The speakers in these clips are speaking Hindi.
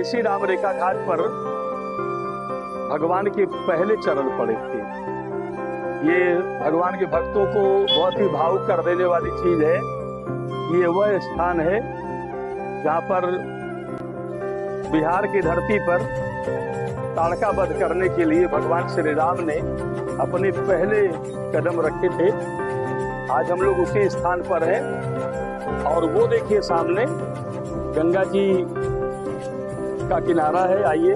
इसी राम रेखा घाट पर भगवान के पहले चरण पड़े थे। ये भगवान के भक्तों को बहुत ही भावुक कर देने वाली चीज है। ये वह स्थान है जहाँ पर बिहार की धरती पर ताड़का वध करने के लिए भगवान श्री राम ने अपने पहले कदम रखे थे। आज हम लोग उसी स्थान पर हैं और वो देखिए सामने गंगा जी का किनारा है। आइए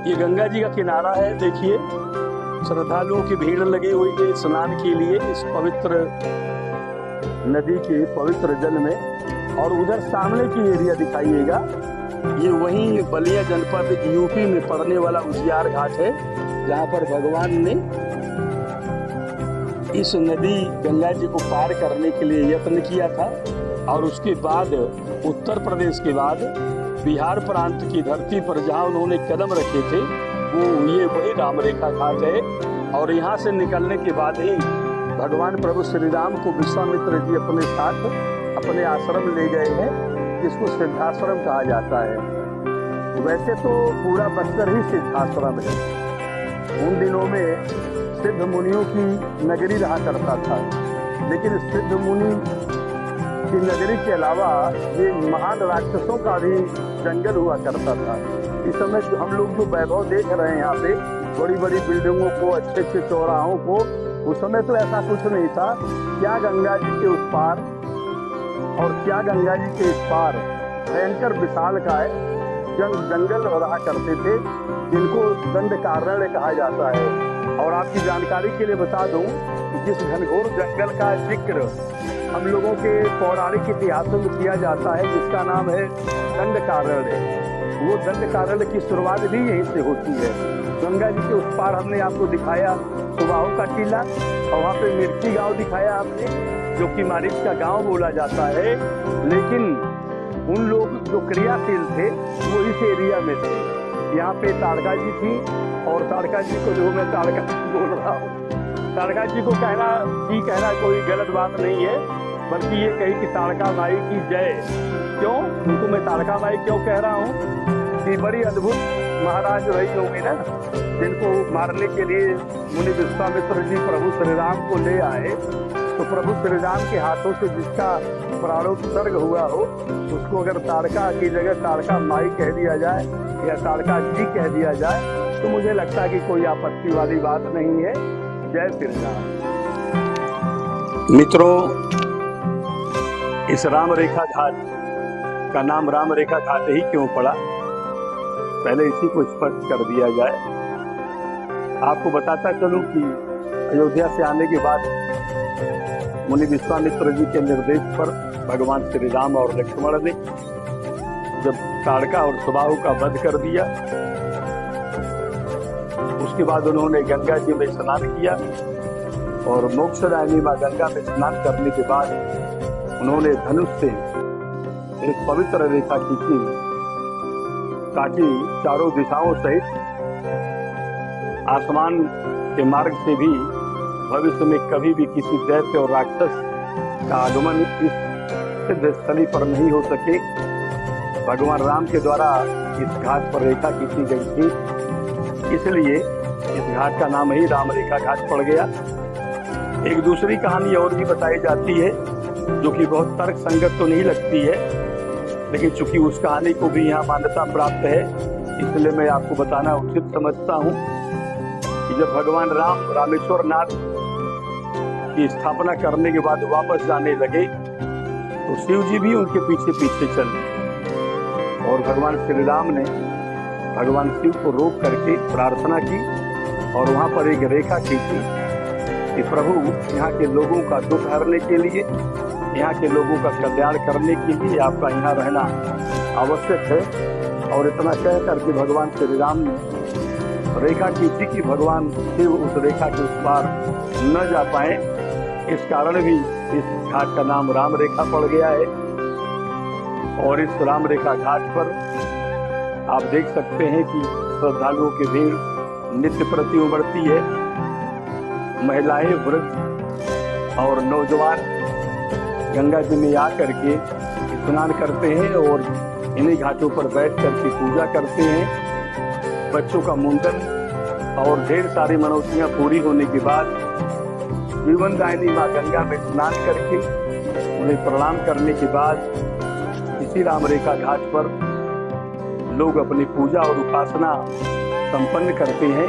ये गंगा जी का किनारा है। देखिए श्रद्धालुओं की भीड़ लगी हुई है स्नान के लिए इस पवित्र नदी के पवित्र जल में। और उधर सामने की एरिया दिखाइएगा, ये वहीं बलिया जनपद यूपी में पड़ने वाला उजियार घाट है, जहाँ पर भगवान ने इस नदी गंगा जी को पार करने के लिए यत्न किया था। और उसके बाद उत्तर प्रदेश के बाद बिहार प्रांत की धरती पर जहाँ उन्होंने कदम रखे थे वो ये वही राम रेखा घाट है। और यहाँ से निकलने के बाद ही भगवान प्रभु श्री राम को विश्वामित्र जी अपने साथ अपने आश्रम ले गए हैं, जिसको सिद्धाश्रम कहा जाता है। वैसे तो पूरा बस्तर ही सिद्धाश्रम है। उन दिनों में सिद्ध मुनियों की नगरी रहा करता था, लेकिन सिद्ध मुनि की नगरी के अलावा ये महान राक्षसों का भी जंगल हुआ करता था। इस समय जो हम लोग जो वैभव देख रहे हैं यहाँ पे, बड़ी बड़ी बिल्डिंगों को, अच्छे अच्छे चौराहों को, उस समय तो ऐसा कुछ नहीं था। क्या गंगा जी के उस पार और क्या गंगा जी के इस पार भयंकर विशाल का है जंगल रहा करते थे, जिनको दंडकारण्य कहा जाता है। और आपकी जानकारी के लिए बता दूं कि जिस घनघोर जंगल का जिक्र हम लोगों के पौराणिक इतिहासों में किया जाता है, जिसका नाम है दंडकारण्य, वो दंडकारण्य की शुरुआत भी यहीं से होती है। गंगा जी के उस पार हमने आपको दिखाया सुबाहु का टीला, और वहाँ पे मिर्ची गांव दिखाया आपने, जो कि मारिच का गांव बोला जाता है। लेकिन उन लोग जो क्रियाशील थे वो इस एरिया में थे। यहाँ पे ताड़का जी थी, और ताड़का जी को जो मैं ताड़का बोल रहा हूँ, ताड़का जी को कहना कोई गलत बात नहीं है, बल्कि ये कही कि ताड़का माई की जय। क्यों उनको मैं ताड़का माई क्यों कह रहा हूँ कि बड़ी अद्भुत महाराज रही होंगी ना, जिनको मारने के लिए मुनि विश्वामित्र जी प्रभु श्री राम को ले आए। तो प्रभु श्री राम के हाथों से जिसका प्राणोत्सर्ग हुआ हो, उसको अगर ताड़का की जगह ताड़का माई कह दिया जाए या ताड़का जी कह दिया जाए, तो मुझे लगता है कि कोई आपत्ति वाली बात नहीं है। जय श्री राम। मित्रों, इस राम रेखा घाट का नाम राम रेखा घाट ही क्यों पड़ा, पहले इसी को स्पष्ट कर दिया जाए। आपको बताता चलूं कि अयोध्या से आने के बाद मुनि विश्वामित्र जी के निर्देश पर भगवान श्री राम और लक्ष्मण ने जब ताड़का और सुबाहु का वध कर दिया, उसके बाद उन्होंने गंगा जी में स्नान किया, और मोक्षदायिनी मां गंगा में स्नान करने के बाद उन्होंने धनुष से एक पवित्र रेखा खींची, ताकि चारों दिशाओं सहित आसमान के मार्ग से भी भविष्य में कभी भी किसी दैत्य और राक्षस का आगमन इस सिद्ध स्थली पर नहीं हो सके। भगवान राम के द्वारा इस घाट पर रेखा खींची गई थी, इसलिए इस घाट का नाम ही राम रेखा घाट पड़ गया। एक दूसरी कहानी और भी बताई जाती है, जो कि बहुत तर्क संगत तो नहीं लगती है, लेकिन चूंकि उस कहानी को भी यहाँ मान्यता प्राप्त है, इसलिए मैं आपको बताना उचित समझता हूँ कि जब भगवान राम रामेश्वर नाथ की स्थापना करने के बाद वापस जाने लगे, तो शिव जी भी उनके पीछे पीछे चले, और भगवान श्री राम ने भगवान शिव को रोक करके प्रार्थना की, और वहाँ पर एक रेखा खींची कि प्रभु यहाँ के लोगों का दुख हरने के लिए, यहाँ के लोगों का कल्याण करने के लिए आपका यहाँ रहना आवश्यक है। और इतना कह करके भगवान श्री राम ने रेखा खींची कि भगवान शिव उस रेखा के उस पार न जा पाए। इस कारण भी इस घाट का नाम राम रेखा पड़ गया है। और इस राम रेखा घाट पर आप देख सकते हैं कि श्रद्धालुओं की भीड़ नित्य प्रति उमड़ती है। महिलाएं, वृद्ध और नौजवान गंगा जी में आकर के स्नान करते हैं और इन्हीं घाटों पर बैठ करके पूजा करते हैं। बच्चों का मुंडन और ढेर सारी मनौतियां पूरी होने के बाद जीवन दायिनी माँ गंगा में स्नान करके उन्हें प्रणाम करने के बाद इसी राम रेखा घाट पर लोग अपनी पूजा और उपासना संपन्न करते हैं।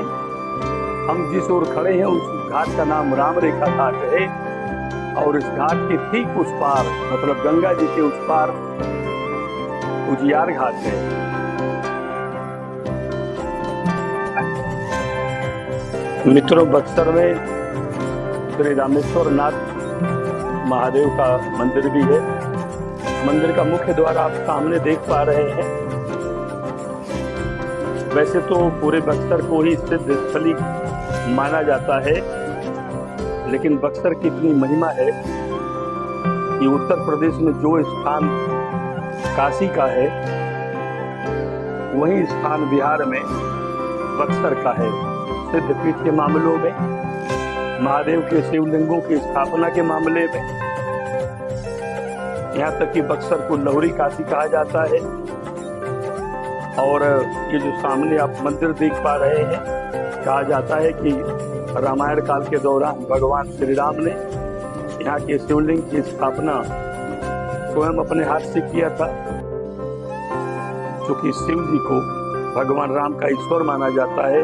हम जिस ओर खड़े हैं उस घाट का नाम राम रेखा घाट है और इस घाट के ठीक उस पार, मतलब गंगा जी के उस पार उजियार घाट है। मित्रों, बक्सर में श्री रामेश्वर नाथ महादेव का मंदिर भी है। मंदिर का मुख्य द्वार आप सामने देख पा रहे हैं। वैसे तो पूरे बक्सर को ही सिद्ध स्थली माना जाता है, लेकिन बक्सर की इतनी महिमा है कि उत्तर प्रदेश में जो स्थान काशी का है वही स्थान बिहार में बक्सर का है। सिद्धपीठ के मामलों में, महादेव के शिवलिंगों की स्थापना के मामले में, यहाँ तक कि बक्सर को लहुरी काशी कहा जाता है। और ये जो सामने आप मंदिर देख पा रहे हैं, कहा जाता है कि रामायण काल के दौरान भगवान श्री राम ने यहाँ के शिवलिंग की स्थापना स्वयं अपने हाथ से किया था। क्योंकि शिव जी को भगवान राम का ईश्वर माना जाता है,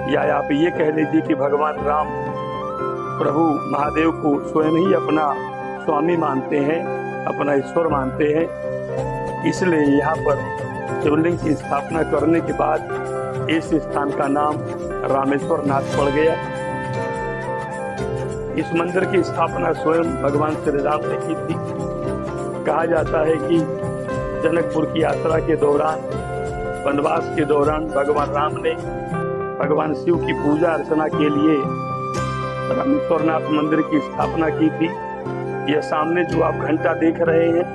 या आप ये कह लीजिए कि भगवान राम प्रभु महादेव को स्वयं ही अपना स्वामी मानते हैं, अपना ईश्वर मानते हैं। इसलिए यहाँ पर शिवलिंग की स्थापना करने के बाद इस स्थान का नाम रामेश्वर नाथ पड़ गया। इस मंदिर की स्थापना स्वयं भगवान श्री राम ने की थी। कहा जाता है कि जनकपुर की यात्रा के दौरान, वनवास के दौरान भगवान राम ने भगवान शिव की पूजा अर्चना के लिए रामेश्वर नाथ मंदिर की स्थापना की थी। यह सामने जो आप घंटा देख रहे हैं,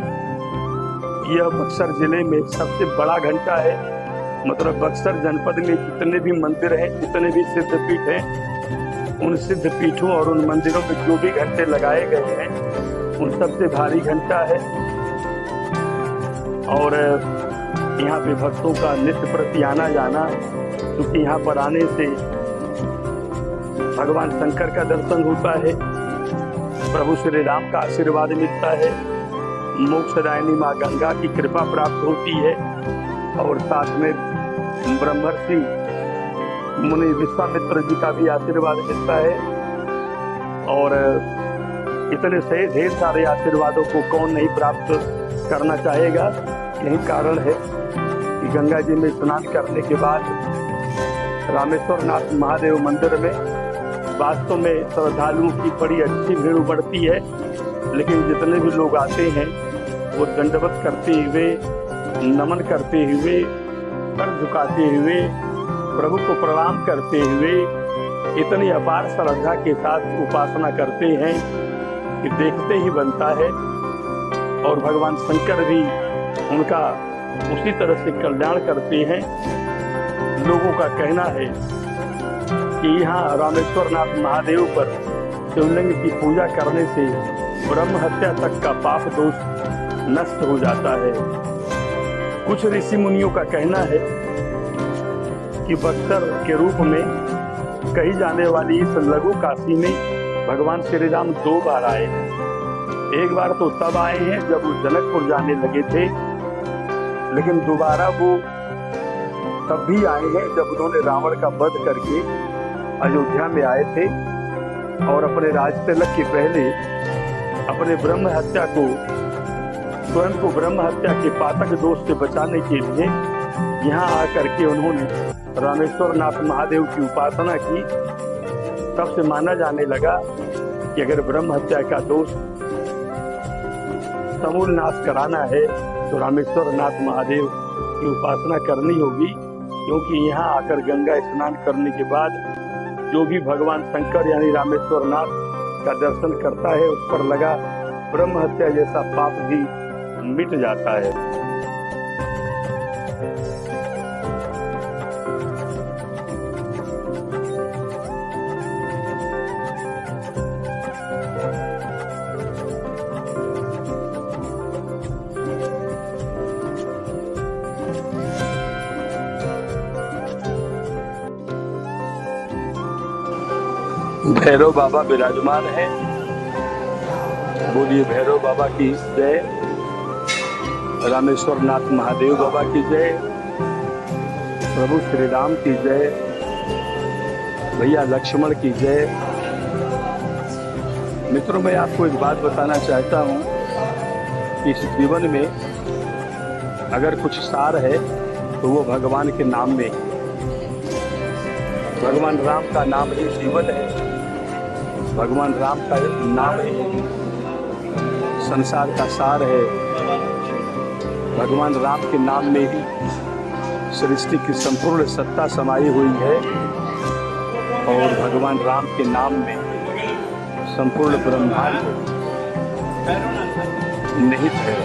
यह बक्सर जिले में सबसे बड़ा घंटा है। मतलब बक्सर जनपद में जितने भी मंदिर हैं, जितने भी सिद्धपीठ हैं, उन सिद्धपीठों और उन मंदिरों में जो भी घंटे लगाए गए हैं, उन सबसे भारी घंटा है। और यहाँ पे भक्तों का नित्य प्रति आना जाना, क्योंकि यहाँ पर आने से भगवान शंकर का दर्शन होता है, प्रभु श्री राम का आशीर्वाद मिलता है, मोक्षदायिनी माँ गंगा की कृपा प्राप्त होती है और साथ में ब्रह्मर्षि मुनि विश्वामित्र जी का भी आशीर्वाद मिलता है। और इतने से ढेर सारे आशीर्वादों को कौन नहीं प्राप्त करना चाहेगा। यही कारण है कि गंगा जी में स्नान करने के बाद रामेश्वर नाथ महादेव मंदिर में वास्तव में श्रद्धालुओं की बड़ी अच्छी भीड़ उमड़ती है। लेकिन जितने भी लोग आते हैं वो दंडवत करते हुए, नमन करते हुए, सर झुकाते हुए, प्रभु को प्रणाम करते हुए इतनी अपार श्रद्धा के साथ उपासना करते हैं कि देखते ही बनता है। और भगवान शंकर भी उनका उसी तरह से कल्याण करते हैं। लोगों का कहना है कि यहाँ रामेश्वर नाथ महादेव पर शिवलिंग की पूजा करने से ब्रह्म हत्या तक का पाप दोष नष्ट हो जाता है। कुछ ऋषि मुनियों का कहना है कि बक्सर के रूप में कही जाने वाली इस लघु काशी में भगवान श्री राम 2 बार आए हैं। एक बार तो तब आए हैं जब वो जनकपुर जाने लगे थे, लेकिन दोबारा वो तब भी आए हैं जब उन्होंने रावण का वध करके अयोध्या में आए थे और अपने राज तिलक के पहले अपने ब्रह्म हत्या को, स्वयं को ब्रह्म हत्या के पातक दोष से बचाने के लिए यहाँ आकर के उन्होंने रामेश्वर नाथ महादेव की उपासना की। तब से माना जाने लगा कि अगर ब्रह्म हत्या का दोष समूल नाश कराना है तो रामेश्वर नाथ महादेव की उपासना करनी होगी। क्योंकि यहाँ आकर गंगा स्नान करने के बाद जो भी भगवान शंकर यानी रामेश्वर नाथ का दर्शन करता है उस पर लगा ब्रह्म हत्या जैसा पाप भी मिट जाता है। भैरव बाबा विराजमान है। बोलिए भैरव बाबा की जय, रामेश्वर नाथ महादेव बाबा की जय, प्रभु श्री राम की जय, भैया लक्ष्मण की जय। मित्रों, मैं आपको एक बात बताना चाहता हूँ कि इस जीवन में अगर कुछ सार है तो वो भगवान के नाम में, भगवान राम का नाम ही जीवन है। भगवान राम का नाम ही संसार का सार है। भगवान राम के नाम में ही सृष्टि की संपूर्ण सत्ता समाई हुई है और भगवान राम के नाम में संपूर्ण ब्रह्मांड निहित है।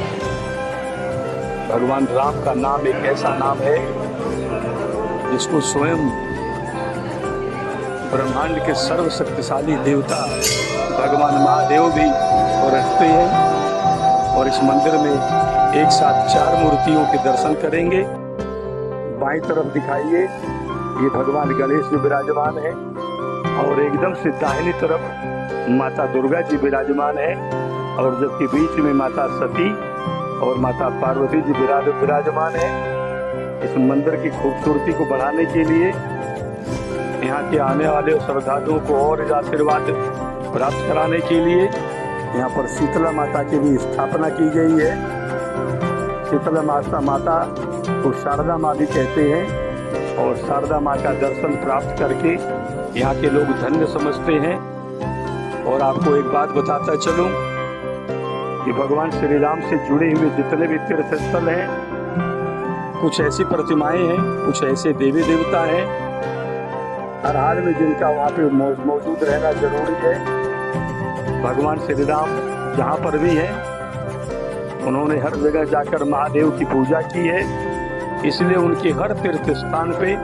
भगवान राम का नाम एक ऐसा नाम है जिसको स्वयं ब्रह्मांड के सर्वशक्तिशाली देवता भगवान महादेव भी रखते हैं। और इस मंदिर में एक साथ 4 मूर्तियों के दर्शन करेंगे। बाईं तरफ दिखाइए, ये भगवान गणेश जी विराजमान है और एकदम से दाहिनी तरफ माता दुर्गा जी विराजमान है और जबकि बीच में माता सती और माता पार्वती जी विराजमान है। इस मंदिर की खूबसूरती को बढ़ाने के लिए, यहाँ के आने वाले श्रद्धालुओं को और आशीर्वाद प्राप्त कराने के लिए यहाँ पर शीतला माता की भी स्थापना की गई है। शीतला माता को शारदा माँ भी कहते हैं और शारदा माँ का दर्शन प्राप्त करके यहाँ के लोग धन्य समझते हैं। और आपको एक बात बताता चलूं कि भगवान श्री राम से जुड़े हुए जितने भी तीर्थ स्थल हैं, कुछ ऐसी प्रतिमाएं हैं, कुछ ऐसे देवी देवता हैं हर हाल में जिनका वहाँ पे मौजूद रहना जरूरी है। भगवान श्री राम जहाँ पर भी हैं, उन्होंने हर जगह जाकर महादेव की पूजा की है, इसलिए उनके हर तीर्थ स्थान पे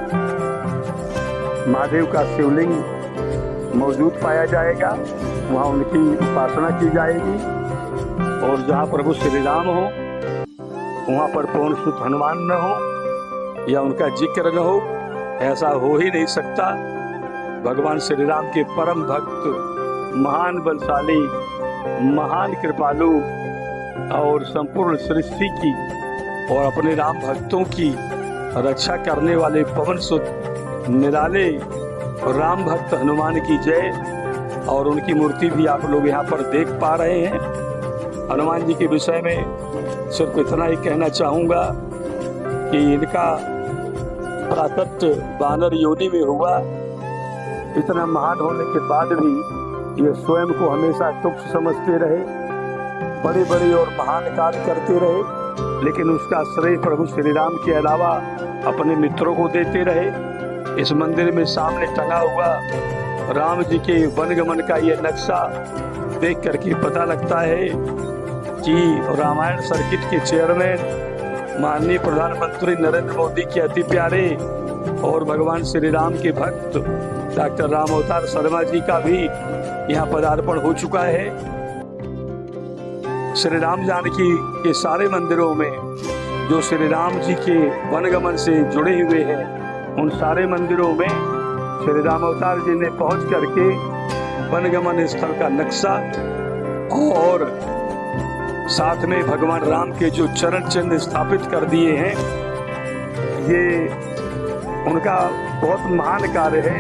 महादेव का शिवलिंग मौजूद पाया जाएगा। वहाँ उनकी उपासना की जाएगी और जहाँ प्रभु श्री राम हो वहाँ पर पवन सुत हनुमान न हो या उनका जिक्र न हो, ऐसा हो ही नहीं सकता। भगवान श्री राम के परम भक्त, महान बलशाली, महान कृपालु और संपूर्ण सृष्टि की और अपने राम भक्तों की रक्षा करने वाले पवन सुत निराले राम भक्त हनुमान की जय। और उनकी मूर्ति भी आप लोग यहाँ पर देख पा रहे हैं। हनुमान जी के विषय में सिर्फ इतना ही कहना चाहूँगा कि इनका प्राकट्य वानर योनि में हुआ। इतना महान होने के बाद भी ये स्वयं को हमेशा तुच्छ समझते रहे, बड़े बड़े और महान कार्य करते रहे, लेकिन उसका श्रेय प्रभु श्री राम के अलावा अपने मित्रों को देते रहे। इस मंदिर में सामने टंगा हुआ राम जी के वनगमन का ये नक्शा देख करके पता लगता है कि रामायण सर्किट के चेयरमैन माननीय प्रधानमंत्री नरेंद्र मोदी के अति प्यारे और भगवान श्री राम के भक्त डॉक्टर राम अवतार शर्मा जी का भी यहाँ पदार्पण हो चुका है। श्री राम जानकी के सारे मंदिरों में जो श्री राम जी के वनगमन से जुड़े हुए हैं, उन सारे मंदिरों में श्री राम अवतार जी ने पहुंच करके वनगमन स्थल का नक्शा और साथ में भगवान राम के जो चरण चिन्ह स्थापित कर दिए हैं, ये उनका बहुत महान कार्य है।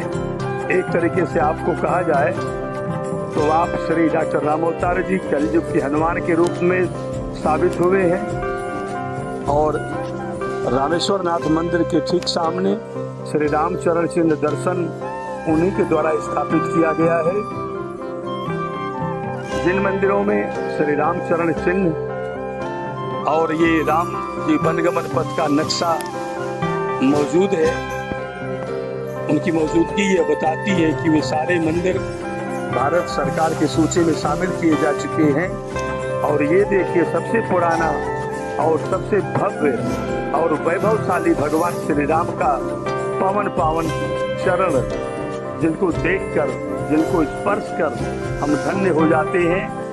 एक तरीके से आपको कहा जाए तो आप श्री डॉक्टर राम अवतार जी कलयुग के हनुमान के रूप में साबित हुए हैं। और रामेश्वर नाथ मंदिर के ठीक सामने श्री राम चरण चिन्ह दर्शन उन्हीं के द्वारा स्थापित किया गया है। जिन मंदिरों में श्री राम चरण चिन्ह और ये राम जी वनगमन पथ का नक्शा मौजूद है, उनकी मौजूदगी ये बताती है कि वे सारे मंदिर भारत सरकार की सूची में शामिल किए जा चुके हैं। और ये देखिए, सबसे पुराना और सबसे भव्य और वैभवशाली भगवान श्री राम का पावन पावन चरण, जिनको देखकर, जिनको स्पर्श कर हम धन्य हो जाते हैं।